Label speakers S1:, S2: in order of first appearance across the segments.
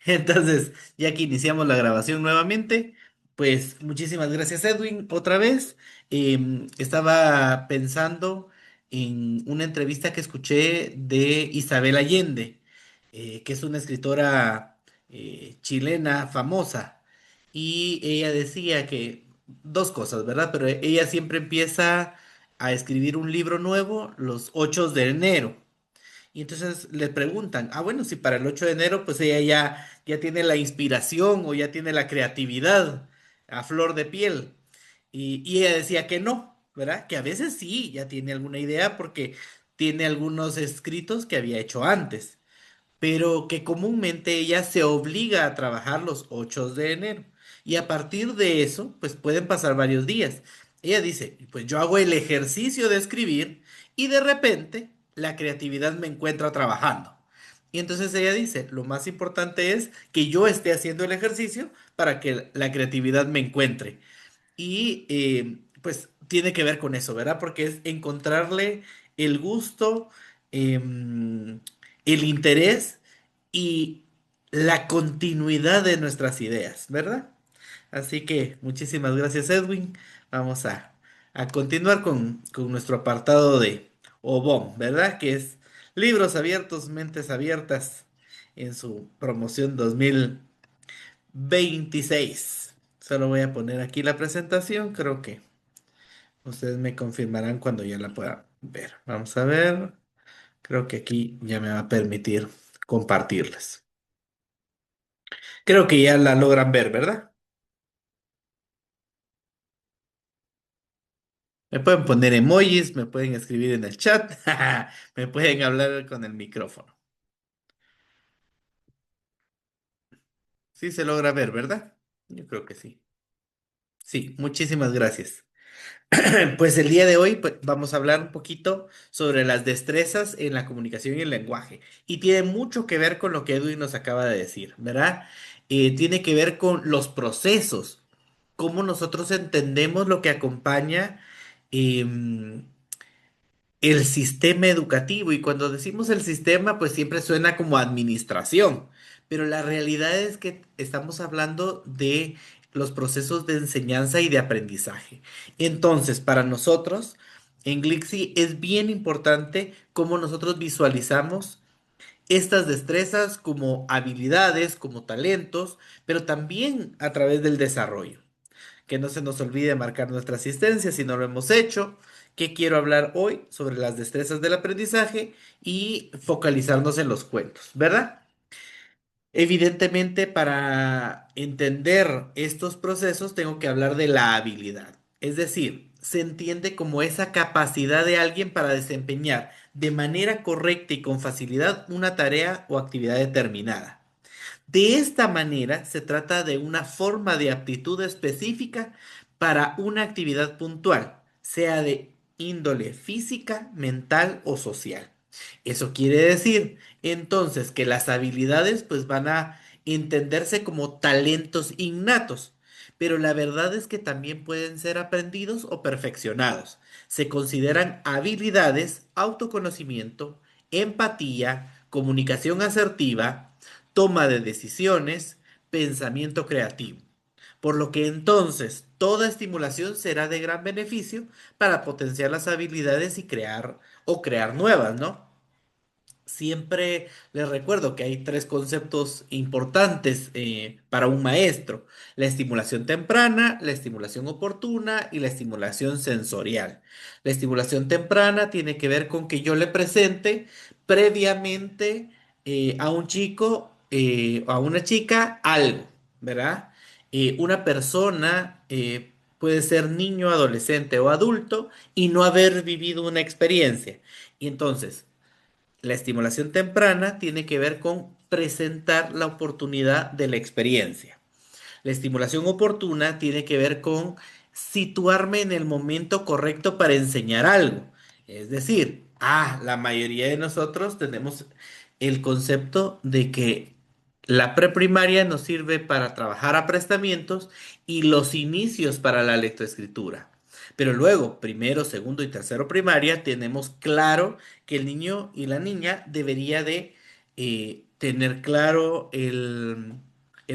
S1: Entonces, ya que iniciamos la grabación nuevamente, pues muchísimas gracias Edwin otra vez. Estaba pensando en una entrevista que escuché de Isabel Allende, que es una escritora chilena famosa, y ella decía que dos cosas, ¿verdad? Pero ella siempre empieza a escribir un libro nuevo los 8 de enero. Y entonces le preguntan, ah, bueno, si para el 8 de enero, pues ella ya tiene la inspiración o ya tiene la creatividad a flor de piel. Y ella decía que no, ¿verdad? Que a veces sí, ya tiene alguna idea porque tiene algunos escritos que había hecho antes, pero que comúnmente ella se obliga a trabajar los 8 de enero. Y a partir de eso, pues pueden pasar varios días. Ella dice, pues yo hago el ejercicio de escribir y de repente la creatividad me encuentra trabajando. Y entonces ella dice, lo más importante es que yo esté haciendo el ejercicio para que la creatividad me encuentre. Y pues tiene que ver con eso, ¿verdad? Porque es encontrarle el gusto, el interés y la continuidad de nuestras ideas, ¿verdad? Así que muchísimas gracias, Edwin. Vamos a continuar con nuestro apartado de OBOM, ¿verdad? Que es libros abiertos, mentes abiertas en su promoción 2026. Solo voy a poner aquí la presentación, creo que ustedes me confirmarán cuando ya la pueda ver. Vamos a ver, creo que aquí ya me va a permitir compartirlas. Creo que ya la logran ver, ¿verdad? Me pueden poner emojis, me pueden escribir en el chat, me pueden hablar con el micrófono. Sí se logra ver, ¿verdad? Yo creo que sí. Sí, muchísimas gracias. Pues el día de hoy pues, vamos a hablar un poquito sobre las destrezas en la comunicación y el lenguaje. Y tiene mucho que ver con lo que Edwin nos acaba de decir, ¿verdad? Tiene que ver con los procesos, cómo nosotros entendemos lo que acompaña em, el sistema educativo. Y cuando decimos el sistema, pues siempre suena como administración, pero la realidad es que estamos hablando de los procesos de enseñanza y de aprendizaje. Entonces, para nosotros, en Glixi es bien importante cómo nosotros visualizamos estas destrezas como habilidades, como talentos, pero también a través del desarrollo. Que no se nos olvide marcar nuestra asistencia si no lo hemos hecho. Que quiero hablar hoy sobre las destrezas del aprendizaje y focalizarnos en los cuentos, ¿verdad? Evidentemente, para entender estos procesos tengo que hablar de la habilidad. Es decir, se entiende como esa capacidad de alguien para desempeñar de manera correcta y con facilidad una tarea o actividad determinada. De esta manera, se trata de una forma de aptitud específica para una actividad puntual, sea de índole física, mental o social. Eso quiere decir, entonces, que las habilidades pues van a entenderse como talentos innatos, pero la verdad es que también pueden ser aprendidos o perfeccionados. Se consideran habilidades, autoconocimiento, empatía, comunicación asertiva, toma de decisiones, pensamiento creativo. Por lo que entonces toda estimulación será de gran beneficio para potenciar las habilidades y crear o crear nuevas, ¿no? Siempre les recuerdo que hay tres conceptos importantes para un maestro: la estimulación temprana, la estimulación oportuna y la estimulación sensorial. La estimulación temprana tiene que ver con que yo le presente previamente a un chico o a una chica algo, ¿verdad? Una persona puede ser niño, adolescente o adulto y no haber vivido una experiencia. Y entonces, la estimulación temprana tiene que ver con presentar la oportunidad de la experiencia. La estimulación oportuna tiene que ver con situarme en el momento correcto para enseñar algo. Es decir, la mayoría de nosotros tenemos el concepto de que la preprimaria nos sirve para trabajar aprestamientos y los inicios para la lectoescritura. Pero luego, primero, segundo y tercero primaria, tenemos claro que el niño y la niña debería de tener claro el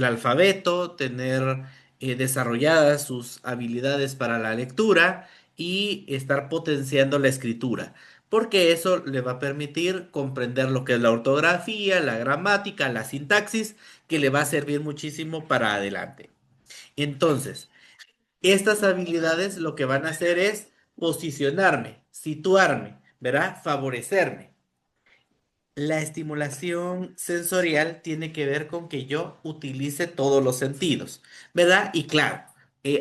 S1: alfabeto, tener desarrolladas sus habilidades para la lectura y estar potenciando la escritura, porque eso le va a permitir comprender lo que es la ortografía, la gramática, la sintaxis, que le va a servir muchísimo para adelante. Entonces, estas habilidades lo que van a hacer es posicionarme, situarme, ¿verdad? Favorecerme. La estimulación sensorial tiene que ver con que yo utilice todos los sentidos, ¿verdad? Y claro,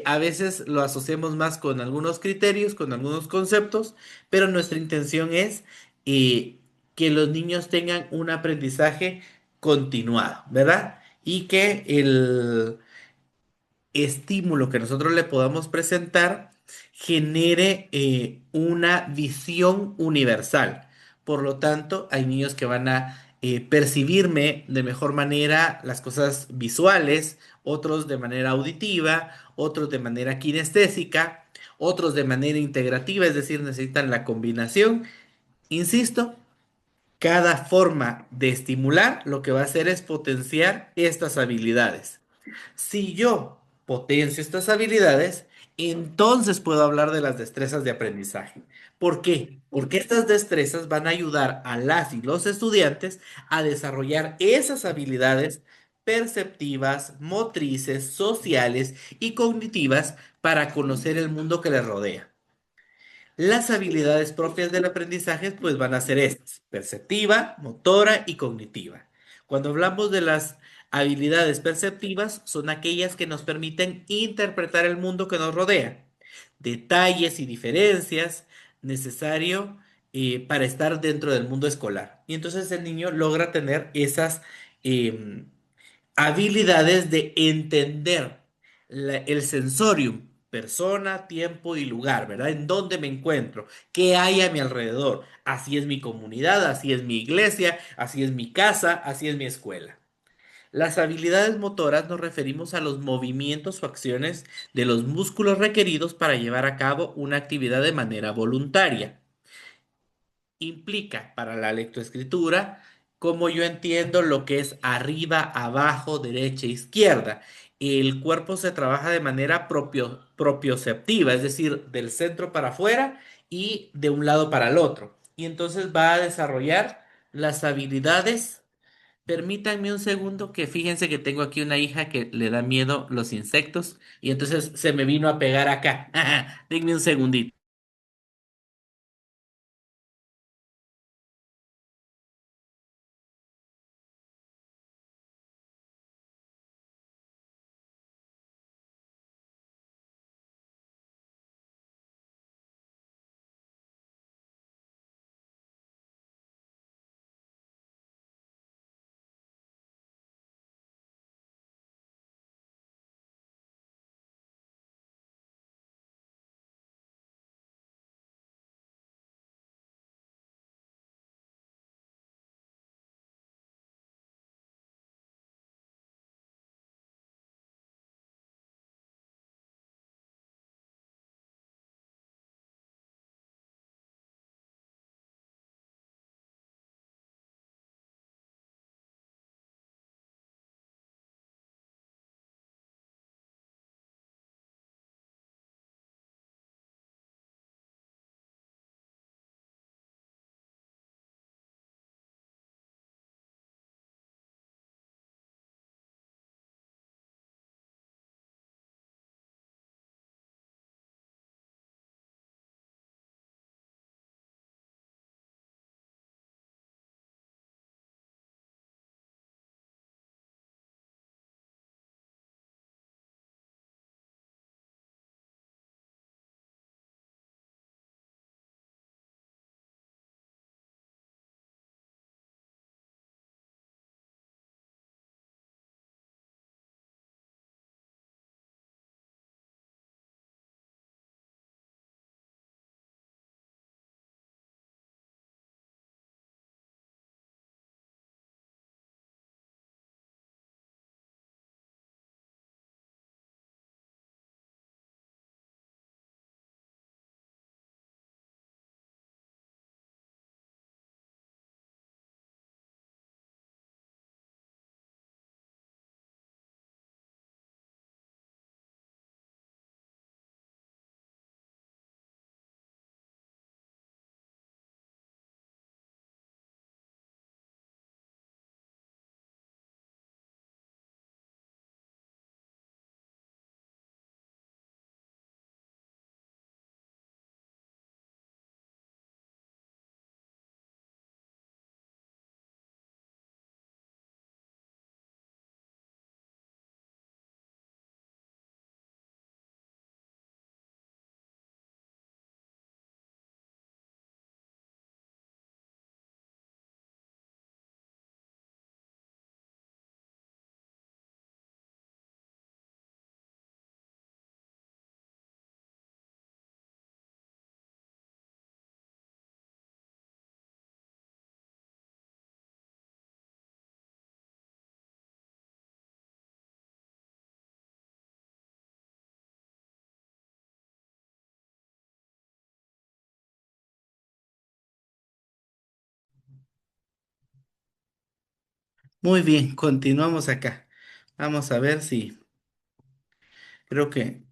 S1: a veces lo asociamos más con algunos criterios, con algunos conceptos, pero nuestra intención es eh, que los niños tengan un aprendizaje continuado, ¿verdad? Y que el estímulo que nosotros le podamos presentar genere una visión universal. Por lo tanto, hay niños que van a percibirme de mejor manera las cosas visuales, otros de manera auditiva, otros de manera kinestésica, otros de manera integrativa, es decir, necesitan la combinación. Insisto, cada forma de estimular lo que va a hacer es potenciar estas habilidades. Si yo potencio estas habilidades, entonces puedo hablar de las destrezas de aprendizaje. ¿Por qué? Porque estas destrezas van a ayudar a las y los estudiantes a desarrollar esas habilidades perceptivas, motrices, sociales y cognitivas para conocer el mundo que les rodea. Las habilidades propias del aprendizaje pues van a ser estas, perceptiva, motora y cognitiva. Cuando hablamos de las habilidades perceptivas, son aquellas que nos permiten interpretar el mundo que nos rodea, detalles y diferencias necesario para estar dentro del mundo escolar. Y entonces el niño logra tener esas em, habilidades de entender el sensorium, persona, tiempo y lugar, ¿verdad? En dónde me encuentro, qué hay a mi alrededor. Así es mi comunidad, así es mi iglesia, así es mi casa, así es mi escuela. Las habilidades motoras nos referimos a los movimientos o acciones de los músculos requeridos para llevar a cabo una actividad de manera voluntaria. Implica para la lectoescritura como yo entiendo lo que es arriba, abajo, derecha, izquierda. El cuerpo se trabaja de manera propioceptiva, es decir, del centro para afuera y de un lado para el otro. Y entonces va a desarrollar las habilidades. Permítanme un segundo que fíjense que tengo aquí una hija que le da miedo los insectos y entonces se me vino a pegar acá. Denme un segundito. Muy bien, continuamos acá. Vamos a ver si, creo que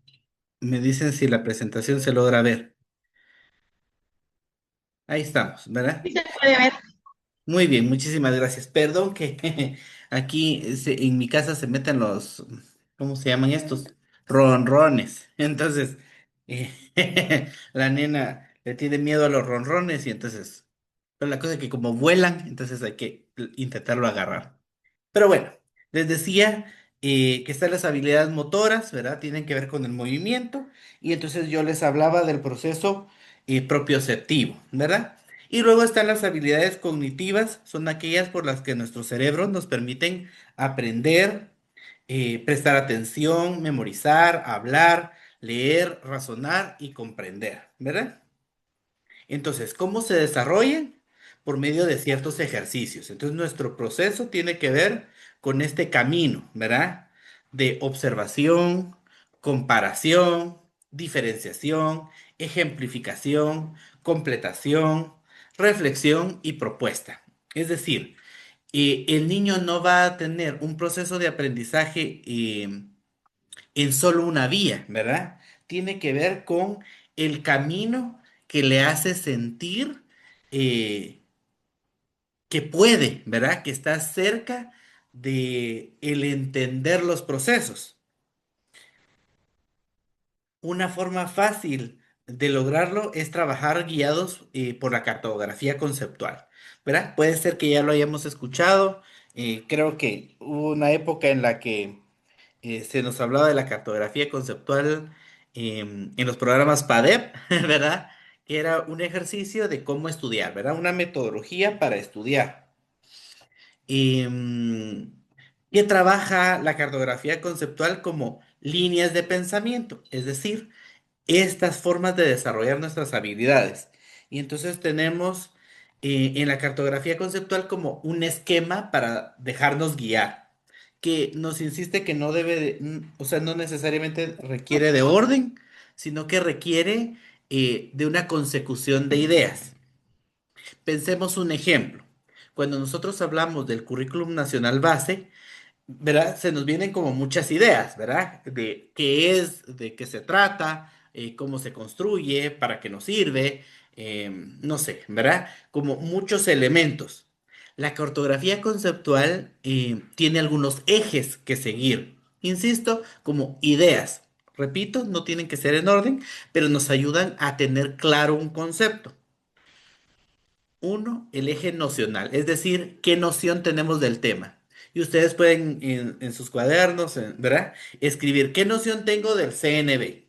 S1: me dicen si la presentación se logra ver. Ahí estamos,
S2: Sí
S1: ¿verdad?
S2: se puede ver.
S1: Muy bien, muchísimas gracias. Perdón que aquí en mi casa se meten los, ¿cómo se llaman estos? Ronrones. Entonces, la nena le tiene miedo a los ronrones y entonces, pero la cosa es que como vuelan, entonces hay que intentarlo agarrar. Pero bueno, les decía que están las habilidades motoras, ¿verdad? Tienen que ver con el movimiento. Y entonces yo les hablaba del proceso propioceptivo, ¿verdad? Y luego están las habilidades cognitivas, son aquellas por las que nuestros cerebros nos permiten aprender, prestar atención, memorizar, hablar, leer, razonar y comprender, ¿verdad? Entonces, ¿cómo se desarrollan? Por medio de ciertos ejercicios. Entonces, nuestro proceso tiene que ver con este camino, ¿verdad? De observación, comparación, diferenciación, ejemplificación, completación, reflexión y propuesta. Es decir, el niño no va a tener un proceso de aprendizaje en solo una vía, ¿verdad? Tiene que ver con el camino que le hace sentir eh, que puede, ¿verdad? Que está cerca de el entender los procesos. Una forma fácil de lograrlo es trabajar guiados por la cartografía conceptual, ¿verdad? Puede ser que ya lo hayamos escuchado. Creo que hubo una época en la que se nos hablaba de la cartografía conceptual en los programas PADEP, ¿verdad? Que era un ejercicio de cómo estudiar, ¿verdad? Una metodología para estudiar. Em, que trabaja la cartografía conceptual como líneas de pensamiento, es decir, estas formas de desarrollar nuestras habilidades. Y entonces tenemos en la cartografía conceptual como un esquema para dejarnos guiar, que nos insiste que no debe o sea, no necesariamente requiere de orden, sino que requiere de una consecución de ideas. Pensemos un ejemplo. Cuando nosotros hablamos del currículum nacional base, ¿verdad? Se nos vienen como muchas ideas, ¿verdad? De qué es, de qué se trata, cómo se construye, para qué nos sirve, no sé, ¿verdad? Como muchos elementos. La cartografía conceptual tiene algunos ejes que seguir, insisto, como ideas. Repito, no tienen que ser en orden, pero nos ayudan a tener claro un concepto. Uno, el eje nocional, es decir, qué noción tenemos del tema. Y ustedes pueden en sus cuadernos, ¿verdad? Escribir qué noción tengo del CNB.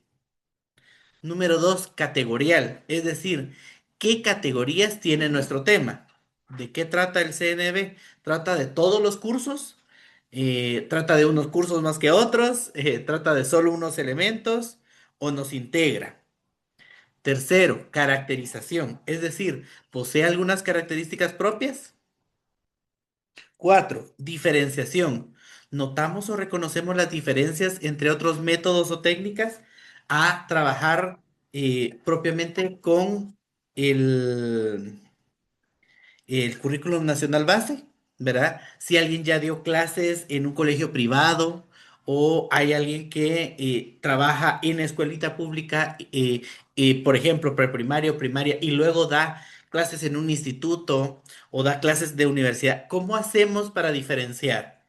S1: Número dos, categorial, es decir, qué categorías tiene nuestro tema. ¿De qué trata el CNB? ¿Trata de todos los cursos? ¿Trata de unos cursos más que otros? ¿Trata de solo unos elementos? ¿O nos integra? Tercero, caracterización, es decir, ¿posee algunas características propias? Cuatro, diferenciación. ¿Notamos o reconocemos las diferencias entre otros métodos o técnicas a trabajar propiamente con el, el currículum nacional base? ¿Verdad? Si alguien ya dio clases en un colegio privado o hay alguien que trabaja en escuelita pública, por ejemplo, preprimaria o primaria, y luego da clases en un instituto o da clases de universidad, ¿cómo hacemos para diferenciar?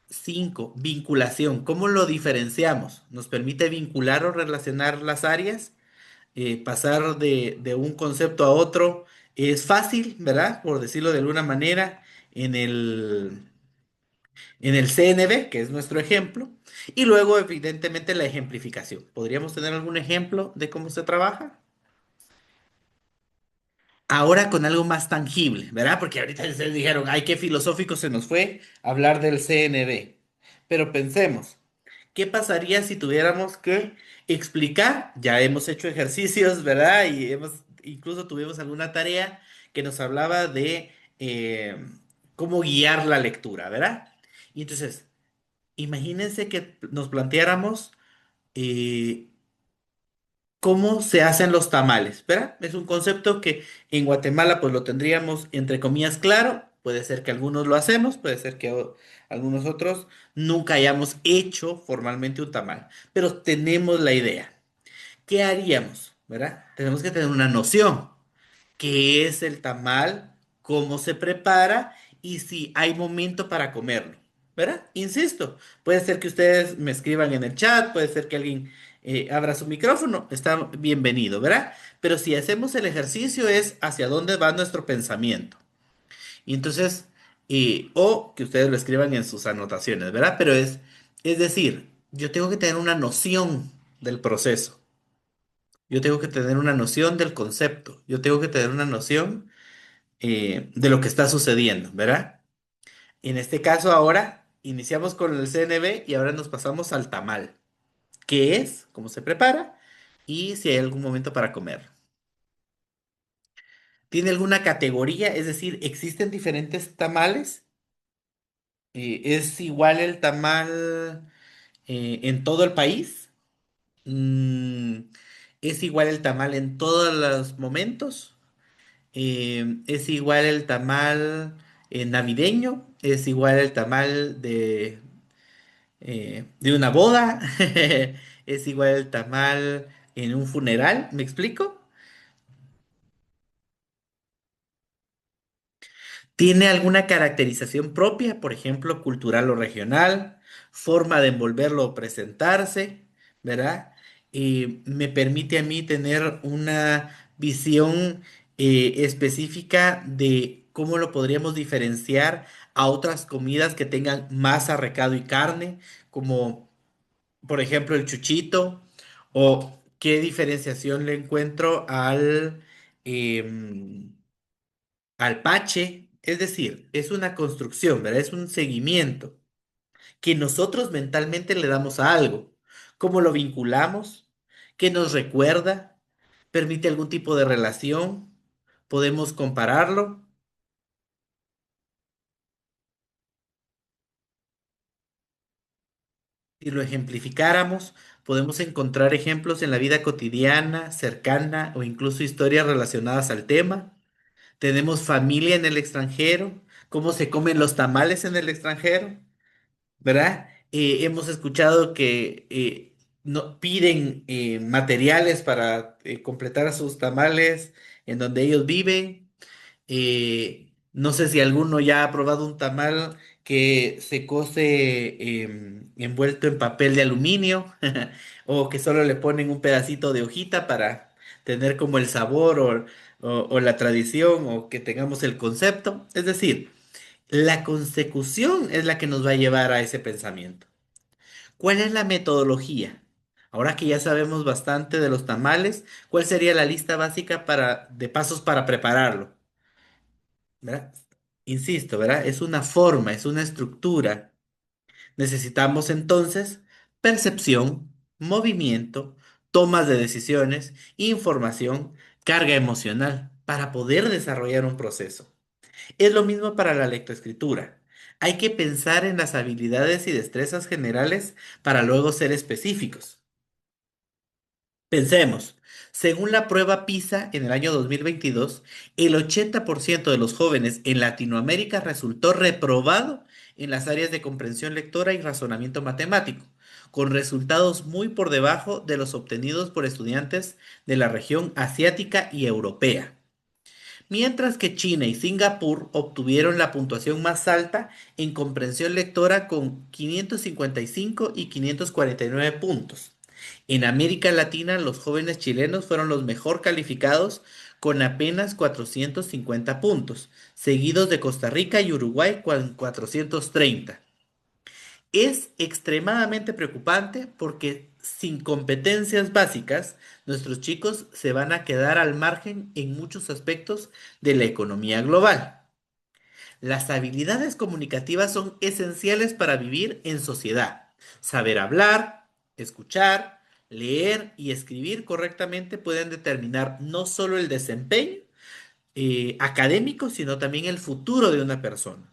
S1: Cinco, vinculación. ¿Cómo lo diferenciamos? ¿Nos permite vincular o relacionar las áreas? Pasar de un concepto a otro es fácil, ¿verdad? Por decirlo de alguna manera, en en el CNB, que es nuestro ejemplo. Y luego, evidentemente, la ejemplificación. ¿Podríamos tener algún ejemplo de cómo se trabaja? Ahora con algo más tangible, ¿verdad? Porque ahorita ustedes dijeron, ay, qué filosófico se nos fue hablar del CNB. Pero pensemos, ¿qué pasaría si tuviéramos que explicar? Ya hemos hecho ejercicios, ¿verdad? Y incluso tuvimos alguna tarea que nos hablaba de cómo guiar la lectura, ¿verdad? Y entonces, imagínense que nos planteáramos eh, cómo se hacen los tamales, ¿verdad? Es un concepto que en Guatemala pues lo tendríamos entre comillas claro, puede ser que algunos lo hacemos, puede ser que algunos otros nunca hayamos hecho formalmente un tamal, pero tenemos la idea. ¿Qué haríamos? ¿Verdad? Tenemos que tener una noción. ¿Qué es el tamal? ¿Cómo se prepara? Y si hay momento para comerlo. ¿Verdad? Insisto, puede ser que ustedes me escriban en el chat, puede ser que alguien abra su micrófono, está bienvenido, ¿verdad? Pero si hacemos el ejercicio es hacia dónde va nuestro pensamiento. Y entonces, o que ustedes lo escriban en sus anotaciones, ¿verdad? Pero es decir, yo tengo que tener una noción del proceso. Yo tengo que tener una noción del concepto. Yo tengo que tener una noción de lo que está sucediendo, ¿verdad? En este caso ahora iniciamos con el CNB y ahora nos pasamos al tamal. ¿Qué es? ¿Cómo se prepara? Y si hay algún momento para comer. ¿Tiene alguna categoría? Es decir, ¿existen diferentes tamales? ¿Es igual el tamal en todo el país? Mm, ¿Es igual el tamal en todos los momentos? ¿Es igual el tamal navideño? ¿Es igual el tamal de una boda? ¿Es igual el tamal en un funeral? ¿Me explico? ¿Tiene alguna caracterización propia, por ejemplo, cultural o regional? ¿Forma de envolverlo o presentarse? ¿Verdad? Me permite a mí tener una visión específica de cómo lo podríamos diferenciar a otras comidas que tengan masa, recado y carne, como por ejemplo el chuchito, o qué diferenciación le encuentro al pache. Es decir, es una construcción, ¿verdad? Es un seguimiento que nosotros mentalmente le damos a algo. ¿Cómo lo vinculamos? ¿Qué nos recuerda? ¿Permite algún tipo de relación? ¿Podemos compararlo? Si lo ejemplificáramos, podemos encontrar ejemplos en la vida cotidiana, cercana o incluso historias relacionadas al tema. Tenemos familia en el extranjero, cómo se comen los tamales en el extranjero, ¿verdad? Hemos escuchado que no, piden materiales para completar sus tamales en donde ellos viven. No sé si alguno ya ha probado un tamal que se cose envuelto en papel de aluminio o que solo le ponen un pedacito de hojita para tener como el sabor o la tradición o que tengamos el concepto. Es decir, la consecución es la que nos va a llevar a ese pensamiento. ¿Cuál es la metodología? Ahora que ya sabemos bastante de los tamales, ¿cuál sería la lista básica de pasos para prepararlo? ¿Verdad? Insisto, ¿verdad? Es una forma, es una estructura. Necesitamos entonces percepción, movimiento, tomas de decisiones, información, carga emocional para poder desarrollar un proceso. Es lo mismo para la lectoescritura. Hay que pensar en las habilidades y destrezas generales para luego ser específicos. Pensemos, según la prueba PISA en el año 2022, el 80% de los jóvenes en Latinoamérica resultó reprobado en las áreas de comprensión lectora y razonamiento matemático, con resultados muy por debajo de los obtenidos por estudiantes de la región asiática y europea. Mientras que China y Singapur obtuvieron la puntuación más alta en comprensión lectora con 555 y 549 puntos. En América Latina, los jóvenes chilenos fueron los mejor calificados con apenas 450 puntos, seguidos de Costa Rica y Uruguay con 430. Es extremadamente preocupante porque sin competencias básicas, nuestros chicos se van a quedar al margen en muchos aspectos de la economía global. Las habilidades comunicativas son esenciales para vivir en sociedad. Saber hablar, escuchar, leer y escribir correctamente pueden determinar no solo el desempeño académico, sino también el futuro de una persona.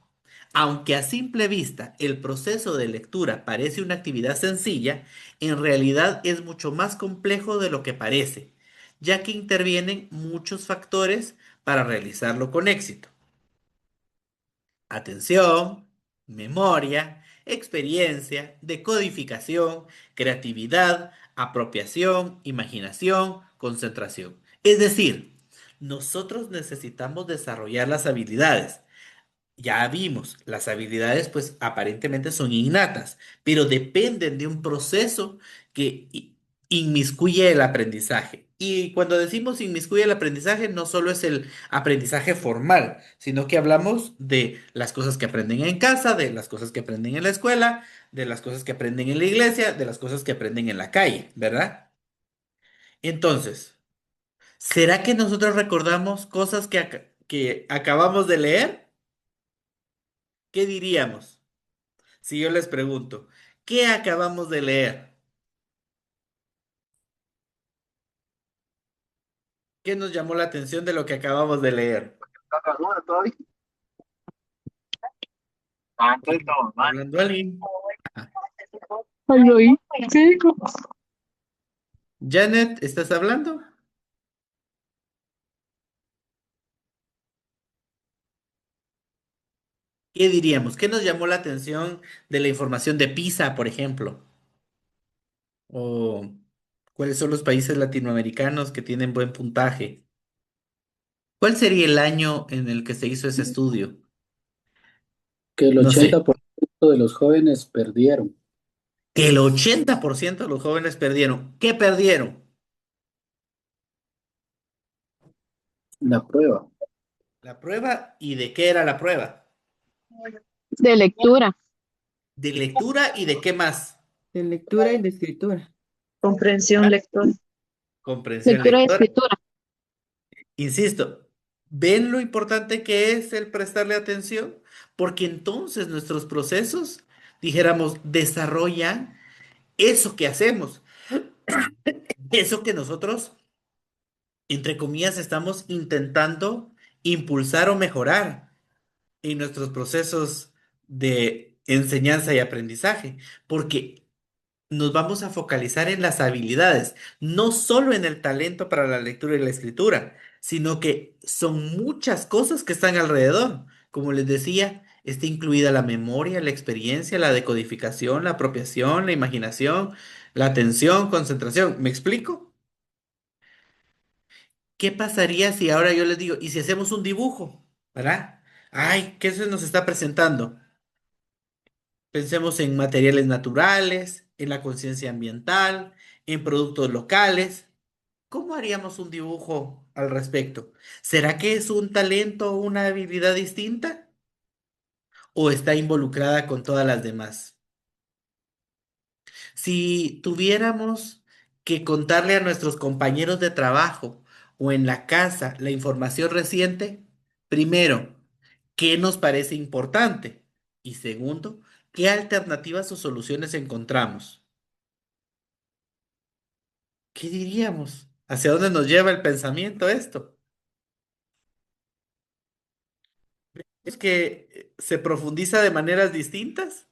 S1: Aunque a simple vista el proceso de lectura parece una actividad sencilla, en realidad es mucho más complejo de lo que parece, ya que intervienen muchos factores para realizarlo con éxito. Atención, memoria, experiencia, decodificación, creatividad, apropiación, imaginación, concentración. Es decir, nosotros necesitamos desarrollar las habilidades. Ya vimos, las habilidades pues aparentemente son innatas, pero dependen de un proceso que inmiscuye el aprendizaje. Y cuando decimos inmiscuye el aprendizaje, no solo es el aprendizaje formal, sino que hablamos de las cosas que aprenden en casa, de las cosas que aprenden en la escuela, de las cosas que aprenden en la iglesia, de las cosas que aprenden en la calle, ¿verdad? Entonces, ¿será que nosotros recordamos cosas que acabamos de leer? ¿Qué diríamos? Si yo les pregunto, ¿qué acabamos de leer? ¿Qué nos llamó la atención de lo que acabamos de leer? ¿Está hablando alguien? Ajá.
S2: Aló, ¿y qué dijo?
S1: Janet, ¿estás hablando? ¿Qué diríamos? ¿Qué nos llamó la atención de la información de PISA, por ejemplo? ¿O cuáles son los países latinoamericanos que tienen buen puntaje? ¿Cuál sería el año en el que se hizo ese estudio?
S2: Que el
S1: No sé,
S2: 80% de los jóvenes perdieron
S1: que el 80% de los jóvenes perdieron. ¿Qué perdieron?
S2: la prueba.
S1: La prueba y de qué era la prueba.
S3: De lectura.
S1: De lectura y de qué más.
S4: De lectura y de escritura.
S3: Comprensión lectora.
S1: Comprensión
S3: Lectura y
S1: lectora.
S3: escritura.
S1: Insisto, ¿ven lo importante que es el prestarle atención? Porque entonces nuestros procesos, dijéramos, desarrollan eso que hacemos, eso que nosotros, entre comillas, estamos intentando impulsar o mejorar en nuestros procesos de enseñanza y aprendizaje. Porque nos vamos a focalizar en las habilidades, no solo en el talento para la lectura y la escritura, sino que son muchas cosas que están alrededor. Como les decía, está incluida la memoria, la experiencia, la decodificación, la apropiación, la imaginación, la atención, concentración. ¿Me explico? ¿Qué pasaría si ahora yo les digo, y si hacemos un dibujo? ¿Verdad? Ay, ¿qué se nos está presentando? Pensemos en materiales naturales, en la conciencia ambiental, en productos locales. ¿Cómo haríamos un dibujo al respecto? ¿Será que es un talento o una habilidad distinta? ¿O está involucrada con todas las demás? Si tuviéramos que contarle a nuestros compañeros de trabajo o en la casa la información reciente, primero, ¿qué nos parece importante? Y segundo, ¿qué alternativas o soluciones encontramos? ¿Qué diríamos? ¿Hacia dónde nos lleva el pensamiento esto? ¿Es que se profundiza de maneras distintas?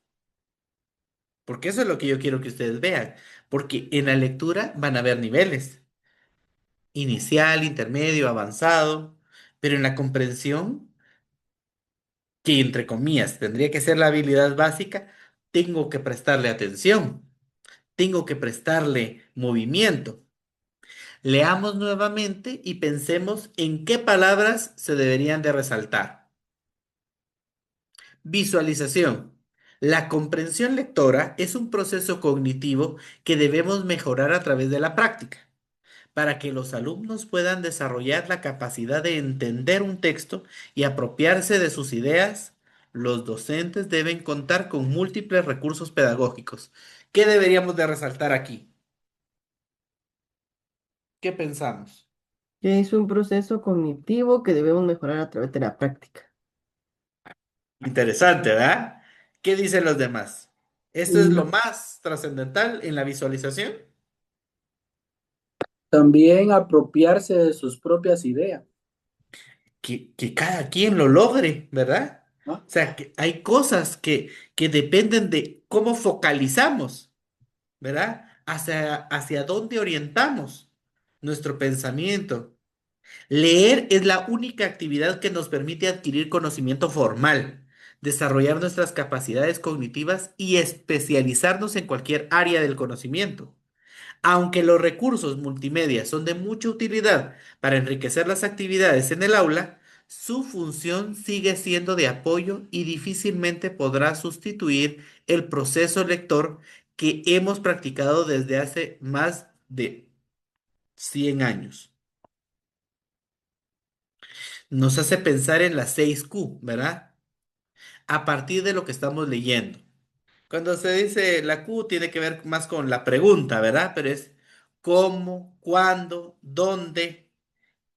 S1: Porque eso es lo que yo quiero que ustedes vean. Porque en la lectura van a haber niveles, inicial, intermedio, avanzado, pero en la comprensión, que entre comillas tendría que ser la habilidad básica, tengo que prestarle atención, tengo que prestarle movimiento. Leamos nuevamente y pensemos en qué palabras se deberían de resaltar. Visualización. La comprensión lectora es un proceso cognitivo que debemos mejorar a través de la práctica. Para que los alumnos puedan desarrollar la capacidad de entender un texto y apropiarse de sus ideas, los docentes deben contar con múltiples recursos pedagógicos. ¿Qué deberíamos de resaltar aquí? ¿Qué pensamos?
S4: Que es un proceso cognitivo que debemos mejorar a través de la práctica.
S1: Interesante, ¿verdad? ¿Qué dicen los demás? ¿Esto es lo
S2: Y
S1: más trascendental en la visualización?
S2: también apropiarse de sus propias ideas,
S1: Que cada quien lo logre, ¿verdad?
S2: ¿no?
S1: O sea, que hay cosas que dependen de cómo focalizamos, ¿verdad? Hacia dónde orientamos nuestro pensamiento. Leer es la única actividad que nos permite adquirir conocimiento formal. desarrollar nuestras capacidades cognitivas y especializarnos en cualquier área del conocimiento. Aunque los recursos multimedia son de mucha utilidad para enriquecer las actividades en el aula, su función sigue siendo de apoyo y difícilmente podrá sustituir el proceso lector que hemos practicado desde hace más de 100 años. Nos hace pensar en las 6 Q, ¿verdad? A partir de lo que estamos leyendo. Cuando se dice la Q tiene que ver más con la pregunta, ¿verdad? Pero es cómo, cuándo, dónde,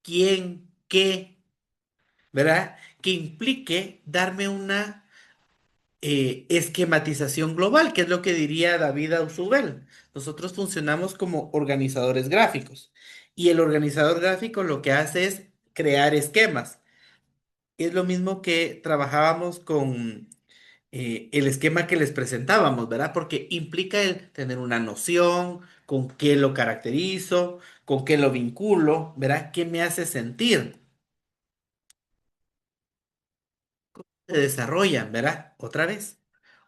S1: quién, qué, ¿verdad? Que implique darme una esquematización global, que es lo que diría David Ausubel. Nosotros funcionamos como organizadores gráficos y el organizador gráfico lo que hace es crear esquemas. Es lo mismo que trabajábamos con el esquema que les presentábamos, ¿verdad? Porque implica el tener una noción, con qué lo caracterizo, con qué lo vinculo, ¿verdad? ¿Qué me hace sentir? Se desarrollan, ¿verdad? Otra vez.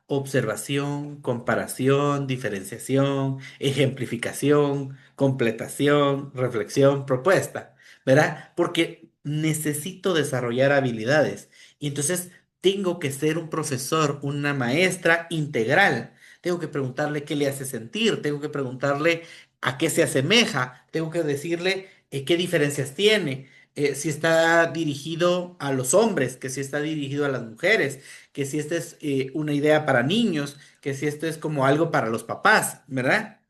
S1: Observación, comparación, diferenciación, ejemplificación, completación, reflexión, propuesta, ¿verdad? Porque necesito desarrollar habilidades y entonces tengo que ser un profesor, una maestra integral. Tengo que preguntarle qué le hace sentir, tengo que preguntarle a qué se asemeja, tengo que decirle qué diferencias tiene, si está dirigido a los hombres, que si está dirigido a las mujeres, que si esta es una idea para niños, que si esto es como algo para los papás, ¿verdad?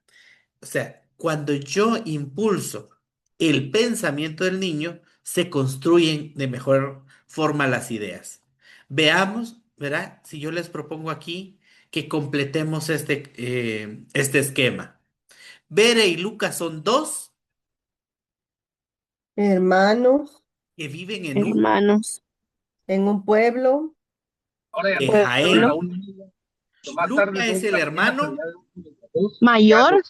S1: O sea, cuando yo impulso el pensamiento del niño, se construyen de mejor forma las ideas. Veamos, ¿verdad? Si yo les propongo aquí que completemos este esquema. Bere y Lucas son dos
S4: Hermanos
S1: que viven en
S3: Hermanos.
S4: en un pueblo.
S1: de
S3: Pueblo.
S1: Jaén. Luca es el hermano
S3: Mayor.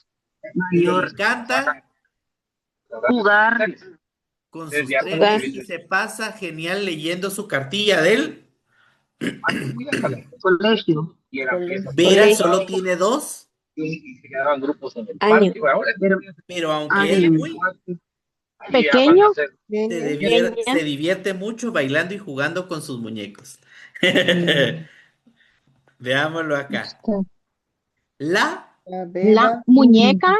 S1: que le encanta
S3: Jugar.
S1: con sus trenes y se pasa genial leyendo su cartilla de él.
S3: Colegio.
S1: Vera solo tiene dos,
S3: Año.
S1: pero aunque es
S3: Año.
S1: muy,
S3: Pequeño.
S1: se divierte mucho bailando y jugando con sus muñecos. Veámoslo acá. La
S4: La
S3: La
S4: beba,
S3: muñeca.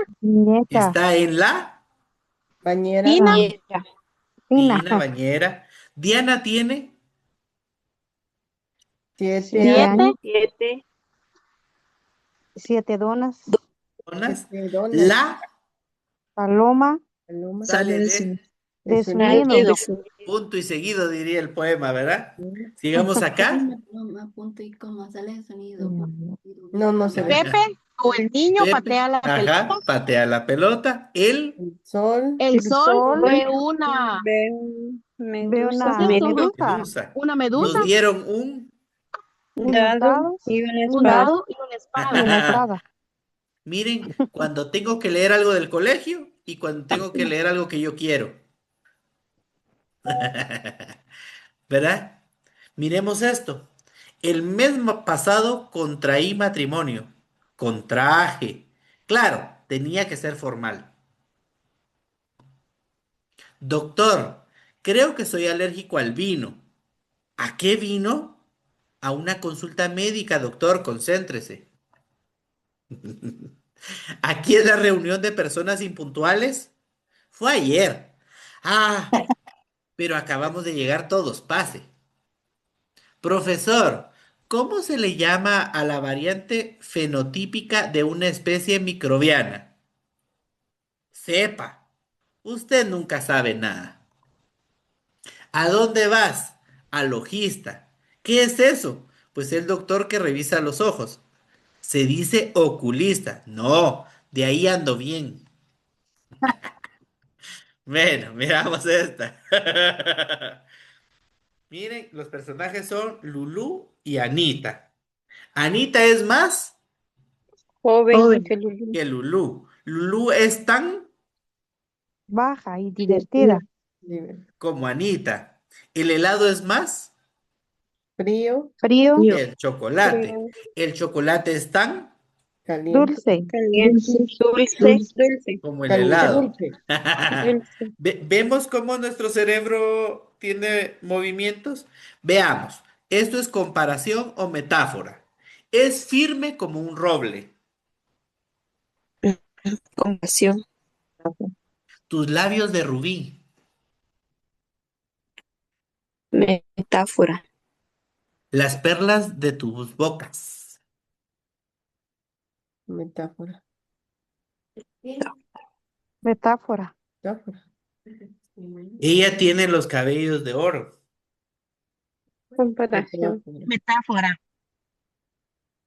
S1: está en la
S4: bañera,
S3: Tina.
S1: tina bañera. Diana tiene
S4: 7 años,
S3: 7.
S5: 7 donas.
S1: donas.
S4: 7 donas.
S1: La
S5: Paloma
S4: Paloma,
S1: sale de
S5: de su
S3: Nido.
S5: nido.
S1: punto y seguido, diría el poema, ¿verdad? Sigamos acá.
S6: Pluma, punto y coma, sale el sonido.
S4: No, no se ve.
S3: Pepe o el niño
S1: Pepe,
S3: patea la pelota.
S1: ajá, patea la pelota. Él,
S4: El sol,
S3: El
S5: El
S3: sol
S5: sol
S3: ve una
S5: ve una
S3: medusa.
S1: Medusa.
S3: Una
S1: Nos
S3: medusa,
S1: dieron un.
S5: unos dados
S3: un dado y una
S5: y
S3: espada.
S5: una espada.
S1: Miren, cuando tengo que leer algo del colegio y cuando tengo que leer algo que yo quiero. ¿Verdad? Miremos esto. El mes pasado contraí matrimonio. Contraje. Claro, tenía que ser formal. Doctor, creo que soy alérgico al vino. ¿A qué vino? A una consulta médica, doctor, concéntrese. Aquí es la reunión de personas impuntuales. Fue ayer. Ah, pero acabamos de llegar todos. Pase. Profesor, ¿cómo se le llama a la variante fenotípica de una especie microbiana? Sepa. Usted nunca sabe nada. ¿A dónde vas? Al logista. ¿Qué es eso? Pues el doctor que revisa los ojos. Se dice oculista. No, de ahí ando bien. Bueno, miramos esta. Miren, los personajes son Lulú y Anita. Anita es más
S5: Joven que Lulú.
S1: que Lulú. Lulú es tan
S5: Baja y divertida.
S1: como Anita. El helado es más
S4: Frío,
S5: Frío.
S1: El chocolate.
S5: Frío.
S1: El chocolate es tan
S4: caliente,
S5: Dulce.
S3: Caliente.
S5: Dulce.
S3: Dulce.
S1: como el
S4: caliente,
S1: helado.
S4: dulce.
S5: Dulce.
S1: ¿Vemos cómo nuestro cerebro tiene movimientos? Veamos. ¿Esto es comparación o metáfora? Es firme como un roble.
S3: Compasión.
S1: Tus labios de rubí.
S3: Metáfora.
S1: Las perlas de tus bocas.
S4: Metáfora,
S5: Metáfora.
S4: metáfora,
S1: Ella tiene los cabellos de oro.
S5: Comparación.
S4: metáfora,
S3: Metáfora.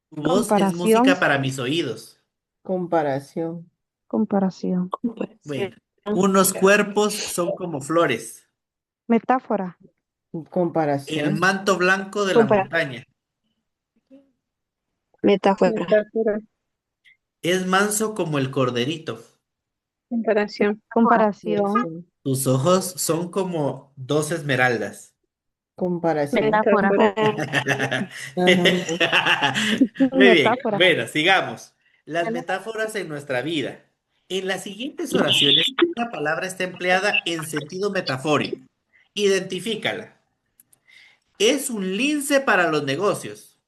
S1: Tu voz es
S5: Comparación.
S1: música para mis oídos.
S4: comparación,
S5: Comparación.
S1: Bueno, unos cuerpos son como flores.
S5: Metáfora.
S1: El
S4: comparación,
S1: manto blanco de la
S3: Compara-
S1: montaña.
S3: Metáfora.
S5: Metáfora.
S1: Es manso como el corderito.
S5: Comparación. Comparación.
S4: comparación,
S1: Tus ojos son como dos esmeraldas.
S4: comparación.
S5: Metáfora.
S1: Muy bien.
S5: Metáfora.
S1: Bueno, sigamos. Las metáforas en nuestra vida. En las siguientes oraciones, una palabra está empleada en sentido metafórico. Identifícala. Es un lince para los negocios.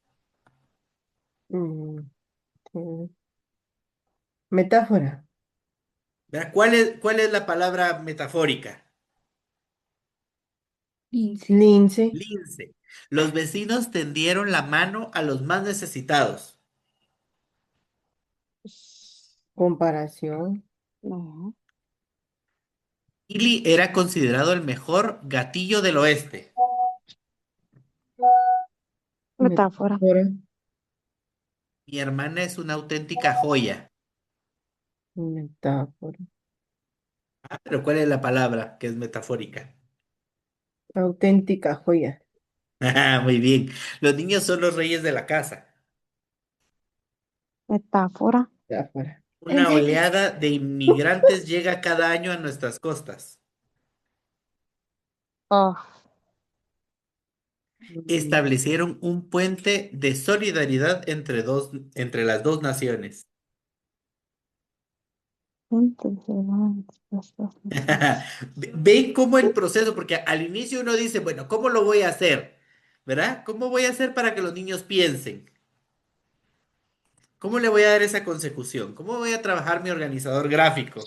S4: Mm, mm. Metáfora,
S1: ¿Verdad? Cuál es la palabra metafórica?
S4: lince,
S1: Lince. Los vecinos tendieron la mano a los más necesitados.
S4: comparación,
S5: No.
S1: Billy era considerado el mejor gatillo del oeste.
S5: Metáfora.
S4: metáfora,
S1: Mi hermana es una auténtica joya.
S4: metáfora,
S1: Pero ¿cuál es la palabra que es metafórica?
S4: auténtica joya,
S1: Muy bien. Los niños son los reyes de la casa.
S5: Metáfora.
S4: metáfora,
S1: Una oleada de inmigrantes llega cada año a nuestras costas.
S5: Oh.
S4: mm,
S1: Establecieron un puente de solidaridad entre las dos naciones. Ven cómo el proceso, porque al inicio uno dice, bueno, ¿cómo lo voy a hacer? ¿Verdad? ¿Cómo voy a hacer para que los niños piensen? ¿Cómo le voy a dar esa consecución? ¿Cómo voy a trabajar mi organizador gráfico?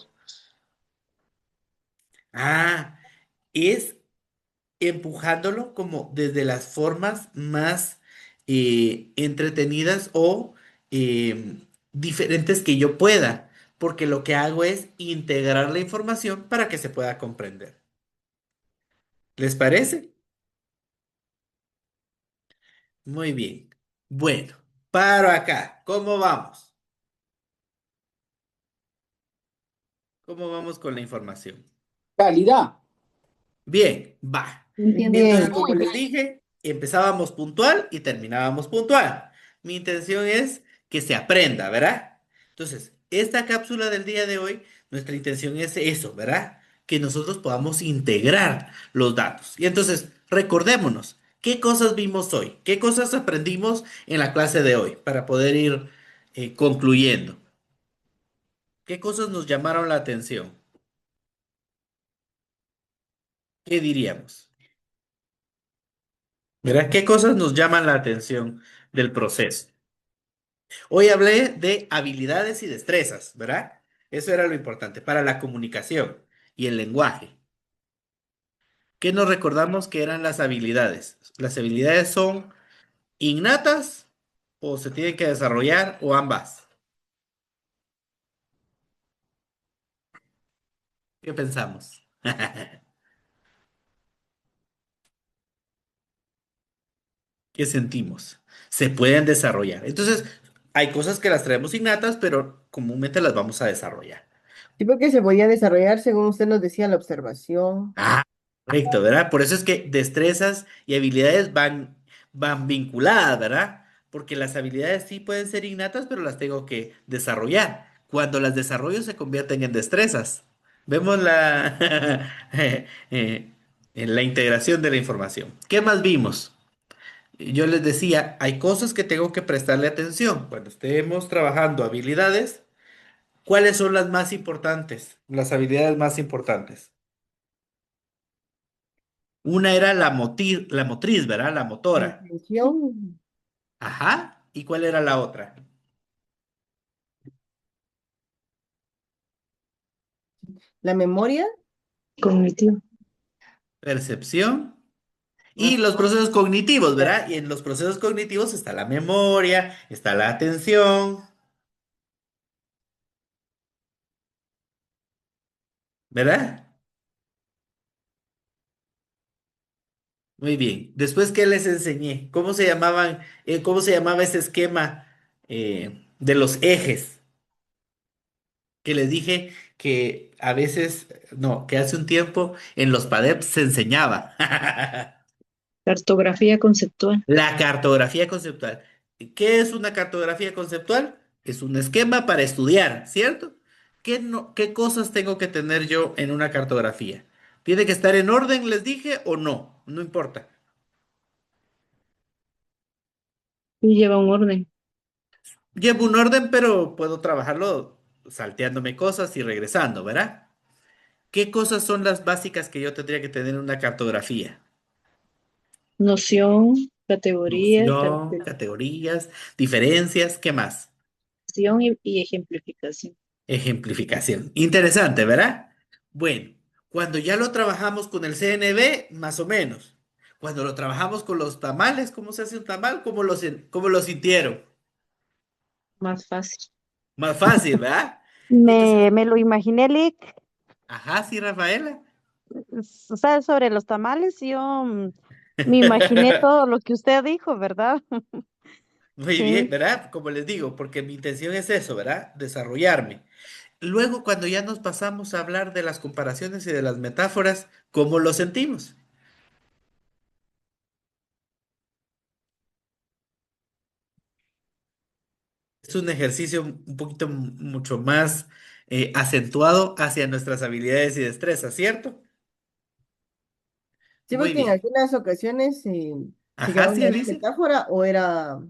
S1: Ah, es empujándolo como desde las formas más entretenidas o diferentes que yo pueda, porque lo que hago es integrar la información para que se pueda comprender. ¿Les parece? Muy bien. Bueno, paro acá. ¿Cómo vamos? ¿Cómo vamos con la información?
S2: Calidad.
S1: Bien, va.
S6: Entiendo
S1: Entonces,
S4: bien,
S6: todo.
S1: como les dije, empezábamos puntual y terminábamos puntual. Mi intención es que se aprenda, ¿verdad? Entonces, esta cápsula del día de hoy, nuestra intención es eso, ¿verdad? Que nosotros podamos integrar los datos. Y entonces, recordémonos, ¿qué cosas vimos hoy? ¿Qué cosas aprendimos en la clase de hoy para poder ir concluyendo? ¿Qué cosas nos llamaron la atención? ¿Qué diríamos? ¿Verdad? ¿Qué cosas nos llaman la atención del proceso? Hoy hablé de habilidades y destrezas, ¿verdad? Eso era lo importante para la comunicación y el lenguaje. ¿Qué nos recordamos que eran las habilidades? Las habilidades son innatas o se tienen que desarrollar o ambas. ¿Qué pensamos? ¿Qué sentimos? Se pueden desarrollar. Entonces, hay cosas que las traemos innatas, pero comúnmente las vamos a desarrollar.
S4: tipo que se podía desarrollar según usted nos decía la observación,
S1: Ah, correcto, ¿verdad? Por eso es que destrezas y habilidades van vinculadas, ¿verdad? Porque las habilidades sí pueden ser innatas, pero las tengo que desarrollar. Cuando las desarrollo se convierten en destrezas. Vemos en la integración de la información. ¿Qué más vimos? yo les decía, hay cosas que tengo que prestarle atención. Cuando estemos trabajando habilidades, ¿cuáles son las más importantes? Las habilidades más importantes. Una era la motriz, ¿verdad? La motora.
S4: Comprensión,
S1: Ajá. ¿Y cuál era la otra?
S4: la memoria,
S3: Cognitivo.
S1: Percepción. Y
S4: más
S1: los procesos cognitivos, ¿verdad? Y en los procesos cognitivos está la memoria, está la atención, ¿verdad? Muy bien. Después, ¿qué les enseñé? ¿Cómo se llamaba ese esquema de los ejes? Que les dije que a veces, no, que hace un tiempo en los PADEP se enseñaba.
S3: Cartografía conceptual.
S1: La cartografía conceptual. ¿Qué es una cartografía conceptual? Es un esquema para estudiar, ¿cierto? ¿Qué cosas tengo que tener yo en una cartografía? ¿Tiene que estar en orden, les dije, o no? No importa.
S3: Y lleva un orden.
S1: Llevo un orden, pero puedo trabajarlo salteándome cosas y regresando, ¿verdad? ¿Qué cosas son las básicas que yo tendría que tener en una cartografía?
S3: Noción, categoría,
S1: Noción, categorías, diferencias, ¿qué más?
S3: caracterización y ejemplificación.
S1: Ejemplificación. Interesante, ¿verdad? Bueno, cuando ya lo trabajamos con el CNB, más o menos. Cuando lo trabajamos con los tamales, ¿cómo se hace un tamal? Cómo lo sintieron?
S3: Más fácil.
S1: Más fácil, ¿verdad? Entonces,
S5: Me lo imaginé, Lick.
S1: ajá, sí, Rafaela.
S5: ¿Sabes? Sobre los tamales, yo me imaginé todo lo que usted dijo, ¿verdad?
S1: Muy bien,
S5: Sí.
S1: ¿verdad? Como les digo, porque mi intención es eso, ¿verdad? Desarrollarme. Luego, cuando ya nos pasamos a hablar de las comparaciones y de las metáforas, ¿cómo lo sentimos? Es un ejercicio un poquito mucho más acentuado hacia nuestras habilidades y destrezas, ¿cierto?
S4: sí,
S1: Muy
S4: porque en
S1: bien.
S4: algunas ocasiones se
S1: Ajá,
S4: quedaba
S1: sí,
S4: en
S1: Alicia.
S4: metáfora o era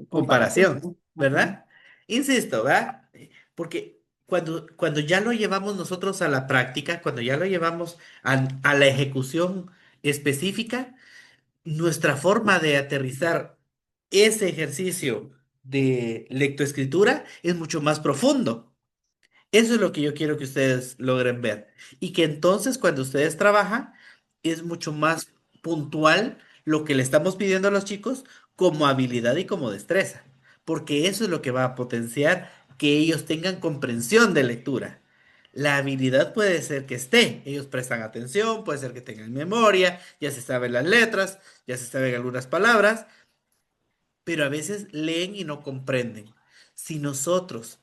S4: comparación.
S1: Comparación,
S4: Ajá.
S1: ¿verdad? Insisto, ¿verdad? Porque cuando ya lo llevamos nosotros a la práctica, cuando ya lo llevamos a la ejecución específica, nuestra forma de aterrizar ese ejercicio de lectoescritura es mucho más profundo. Eso es lo que yo quiero que ustedes logren ver. Y que entonces cuando ustedes trabajan es mucho más puntual lo que le estamos pidiendo a los chicos como habilidad y como destreza. Porque eso es lo que va a potenciar que ellos tengan comprensión de lectura. La habilidad puede ser que esté, ellos prestan atención, puede ser que tengan memoria, ya se saben las letras, ya se saben algunas palabras, pero a veces leen y no comprenden. Si nosotros,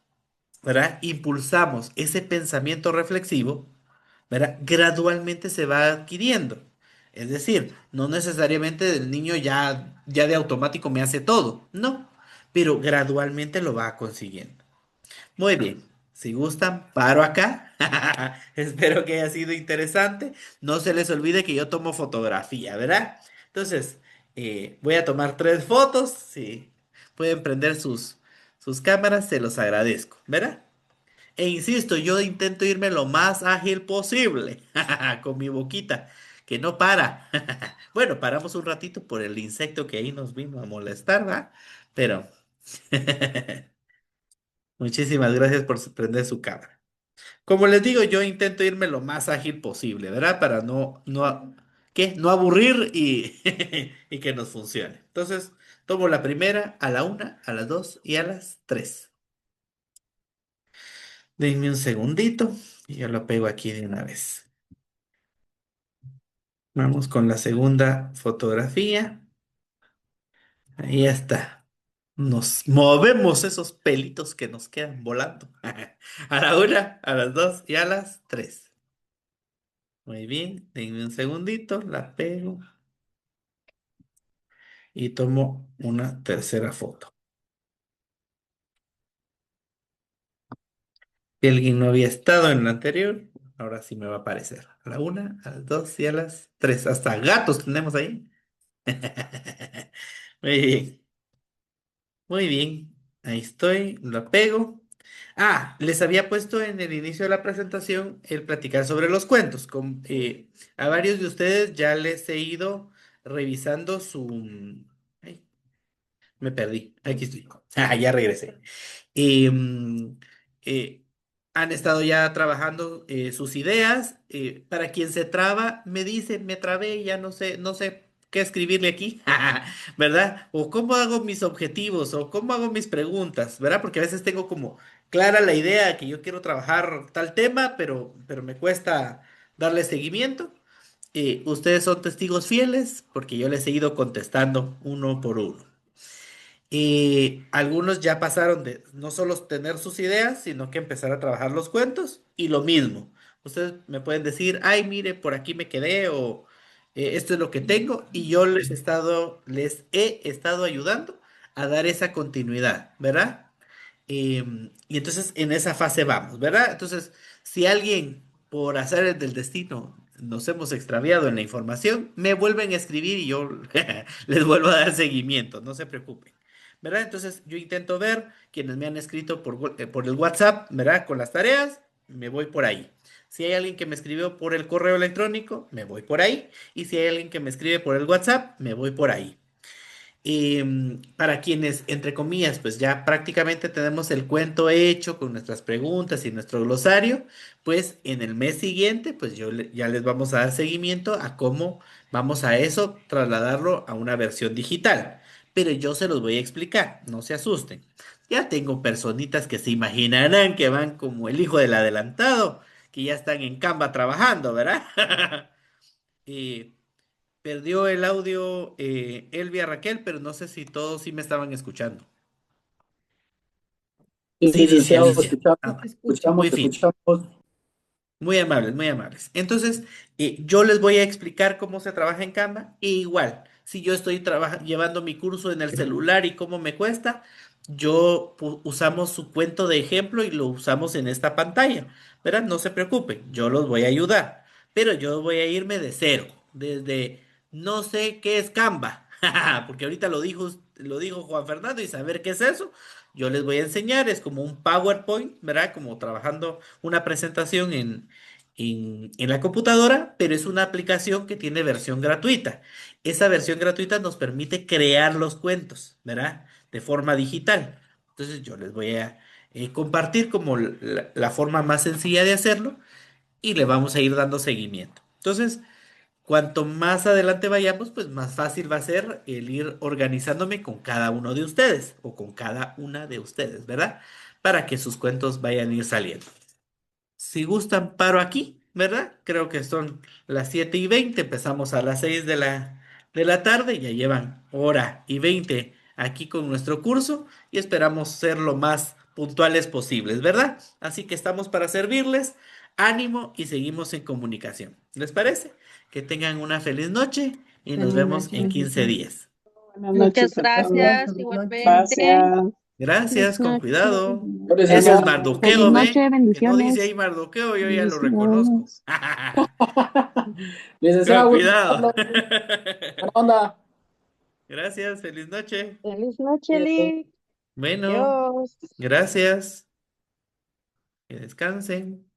S1: ¿verdad? Impulsamos ese pensamiento reflexivo, ¿verdad? Gradualmente se va adquiriendo. Es decir, no necesariamente el niño ya de automático me hace todo, no, pero gradualmente lo va consiguiendo. Muy bien, si gustan, paro acá. Espero que haya sido interesante. No se les olvide que yo tomo fotografía, ¿verdad? Entonces, voy a tomar 3 fotos. Si pueden prender sus cámaras, se los agradezco, ¿verdad? E insisto, yo intento irme lo más ágil posible con mi boquita, que no para. Bueno, paramos un ratito por el insecto que ahí nos vino a molestar, ¿va? Pero muchísimas gracias por prender su cámara. Como les digo, yo intento irme lo más ágil posible, ¿verdad? Para ¿qué? No aburrir y, y que nos funcione. Entonces, tomo la primera a la 1, a las 2 y a las 3. Denme un segundito y yo lo pego aquí de una vez. Vamos con la segunda fotografía. Ahí está. Nos movemos esos pelitos que nos quedan volando. A la 1, a las 2 y a las 3. Muy bien, denme un segundito, la pego y tomo una tercera foto. Si alguien no había estado en la anterior, ahora sí me va a aparecer. A la 1, a las 2 y a las 3. Hasta gatos tenemos ahí. Muy bien, muy bien. Ahí estoy, lo pego. Ah, les había puesto en el inicio de la presentación el platicar sobre los cuentos. A varios de ustedes ya les he ido revisando su... Ay, me perdí. Aquí estoy. Ah, ya regresé. Em, eh, Han estado ya trabajando sus ideas. Para quien se traba, me dice, me trabé, ya no sé qué escribirle aquí, ¿verdad? O cómo hago mis objetivos, o cómo hago mis preguntas, ¿verdad? Porque a veces tengo como clara la idea que yo quiero trabajar tal tema, pero me cuesta darle seguimiento. Ustedes son testigos fieles porque yo les he ido contestando uno por uno. Algunos ya pasaron de no solo tener sus ideas, sino que empezar a trabajar los cuentos. Y lo mismo, ustedes me pueden decir, ay, mire, por aquí me quedé o esto es lo que tengo. Y yo les he estado ayudando a dar esa continuidad, ¿verdad? Y entonces en esa fase vamos, ¿verdad? Entonces, si alguien por hacer del destino nos hemos extraviado en la información, me vuelven a escribir y yo les vuelvo a dar seguimiento, no se preocupen, ¿verdad? Entonces yo intento ver quienes me han escrito por el WhatsApp, ¿verdad? Con las tareas, me voy por ahí. Si hay alguien que me escribió por el correo electrónico, me voy por ahí. Y si hay alguien que me escribe por el WhatsApp, me voy por ahí. Para quienes, entre comillas, pues ya prácticamente tenemos el cuento hecho con nuestras preguntas y nuestro glosario, pues en el mes siguiente, pues ya les vamos a dar seguimiento a cómo vamos a eso, trasladarlo a una versión digital. Pero yo se los voy a explicar, no se asusten. Ya tengo personitas que se imaginarán que van como el hijo del adelantado, que ya están en Canva trabajando, ¿verdad? Eh, Perdió el audio Elvia Raquel, pero no sé si todos sí me estaban escuchando.
S2: Sí,
S1: Sí, dice
S2: licenciado,
S1: Alicia.
S4: Sí,
S1: Ah,
S4: te
S1: bueno,
S4: escucho.
S1: muy
S2: te
S1: fino.
S2: escuchamos.
S1: Muy amables, muy amables. Entonces, yo les voy a explicar cómo se trabaja en Canva. E igual, si yo estoy llevando mi curso en el celular y cómo me cuesta, usamos su cuento de ejemplo y lo usamos en esta pantalla. ¿Verdad? No se preocupen, yo los voy a ayudar. Pero yo voy a irme de cero, desde no sé qué es Canva, porque ahorita lo dijo Juan Fernando y saber qué es eso. Yo les voy a enseñar, es como un PowerPoint, ¿verdad? Como trabajando una presentación en la computadora, pero es una aplicación que tiene versión gratuita. Esa versión gratuita nos permite crear los cuentos, ¿verdad? De forma digital. Entonces yo les voy a compartir como la forma más sencilla de hacerlo y le vamos a ir dando seguimiento. Entonces, cuanto más adelante vayamos, pues más fácil va a ser el ir organizándome con cada uno de ustedes o con cada una de ustedes, ¿verdad? Para que sus cuentos vayan a ir saliendo. Si gustan, paro aquí, ¿verdad? Creo que son las 7:20, empezamos a las 6 de la tarde, ya llevan hora y 20 aquí con nuestro curso y esperamos ser lo más puntuales posibles, ¿verdad? Así que estamos para servirles, ánimo y seguimos en comunicación. ¿Les parece? Que tengan una feliz noche y nos
S4: Feliz
S1: vemos
S4: noche,
S1: en 15
S4: licenciado.
S1: días.
S7: Buenas
S5: Muchas
S7: noches a
S4: Gracias,
S7: todos.
S5: gracias,
S4: feliz noche.
S5: igualmente.
S7: Gracias.
S5: Buenas
S1: Gracias, con
S5: noches.
S1: cuidado. Ese es
S2: Licenciado.
S5: Feliz
S1: Mardoqueo,
S5: noche,
S1: ¿ve? Que no dice ahí
S5: bendiciones.
S1: Mardoqueo, yo ya lo reconozco.
S5: Bendiciones.
S1: Con
S2: Licenciado, gusto
S1: cuidado.
S2: verlo. Buena onda.
S1: Gracias, feliz noche.
S5: Feliz noche,
S2: Cuídese.
S5: Lick.
S1: Bueno,
S5: Dios.
S1: gracias. Que descansen.